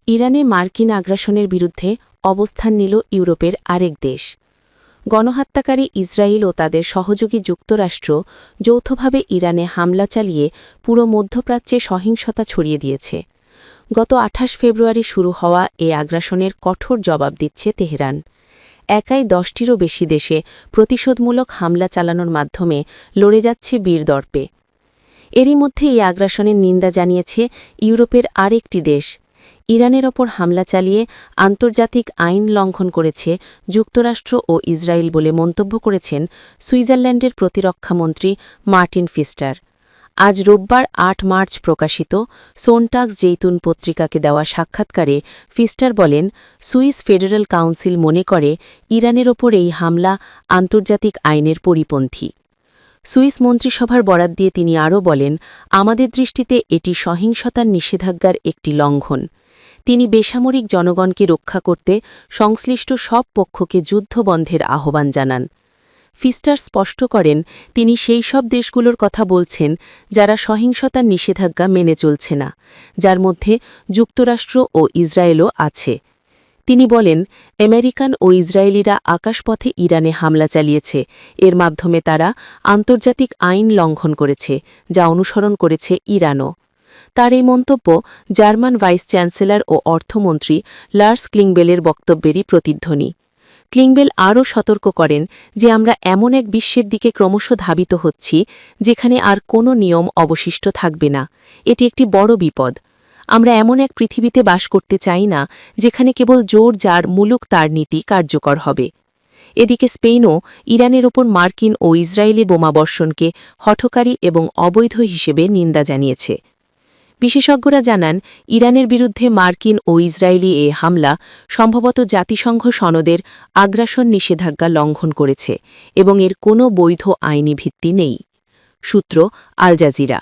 ইরানে মার্কিন আগ্রাসনের বিরুদ্ধে অবস্থান নিল ইউরোপের আরেক দেশ। গণহত্যাকারী ইসরায়েল ও তাদের সহযোগী যুক্তরাষ্ট্র যৌথভাবে ইরানে হামলা চালিয়ে পুরো মধ্যপ্রাচ্যে সহিংসতা ছড়িয়ে দিয়েছে। গত ২৮ ফেব্রুয়ারি শুরু হওয়া এ আগ্রাসনের কঠোর জবাব দিচ্ছে তেহরান। একাই ১০টিরও বেশি দেশে প্রতিশোধমূলক হামলা চালানোর মাধ্যমে লড়ে যাচ্ছে বীরদর্পে। এরই মধ্যে এই আগ্রাসনের নিন্দা জানিয়েছে ইউরোপের আরেকটি দেশ। ইরানের ওপর হামলা চালিয়ে আন্তর্জাতিক আইন লঙ্ঘন করেছে যুক্তরাষ্ট্র ও ইসরায়েল বলে মন্তব্য করেছেন সুইজারল্যান্ডের প্রতিরক্ষামন্ত্রী মার্টিন ফিস্টার। আজ রোববার ৮ মার্চ প্রকাশিত সোনটাগস জেইতুন পত্রিকাকে দেওয়া সাক্ষাৎকারে ফিস্টার বলেন, সুইস ফেডারেল কাউন্সিল মনে করে ইরানের ওপর এই হামলা আন্তর্জাতিক আইনের পরিপন্থী। সুইস মন্ত্রিসভার বরাত দিয়ে তিনি আরও বলেন, আমাদের দৃষ্টিতে এটি সহিংসতার নিষেধাজ্ঞার একটি লঙ্ঘন। তিনি বেসামরিক জনগণকে রক্ষা করতে সংশ্লিষ্ট সব পক্ষকে যুদ্ধবন্ধের আহ্বান জানান। ফিস্টার স্পষ্ট করেন, তিনি সেই সব দেশগুলোর কথা বলছেন যারা সহিংসতার নিষেধাজ্ঞা মেনে চলছে না, যার মধ্যে যুক্তরাষ্ট্র ও ইসরায়েলও আছে। তিনি বলেন, আমেরিকান ও ইসরায়েলিরা আকাশপথে ইরানে হামলা চালিয়েছে, এর মাধ্যমে তারা আন্তর্জাতিক আইন লঙ্ঘন করেছে, যা অনুসরণ করেছে ইরানও। তার এই মন্তব্য জার্মান ভাইস চ্যান্সেলর ও অর্থমন্ত্রী লার্স ক্লিংবেলের বক্তব্যেরই প্রতিধ্বনি। ক্লিংবেল আরও সতর্ক করেন যে আমরা এমন এক বিশ্বের দিকে ক্রমশ ধাবিত হচ্ছি যেখানে আর কোনো নিয়ম অবশিষ্ট থাকবে না। এটি একটি বড় বিপদ। আমরা এমন এক পৃথিবীতে বাস করতে চাই না যেখানে কেবল জোর যার মুলুক তার নীতি কার্যকর হবে। এদিকে স্পেনও ইরানের ওপর মার্কিন ও ইসরায়েলি বোমাবর্ষণকে হঠকারী এবং অবৈধ হিসেবে নিন্দা জানিয়েছে। বিশেষজ্ঞরা জানান, ইরানের বিরুদ্ধে মার্কিন ও ইসরায়েলি এ হামলা সম্ভবত জাতিসংঘ সনদের আগ্রাসন নিষেধাজ্ঞা লঙ্ঘন করেছে এবং এর কোনো বৈধ আইনি ভিত্তি নেই। সূত্র আল জাজিরা।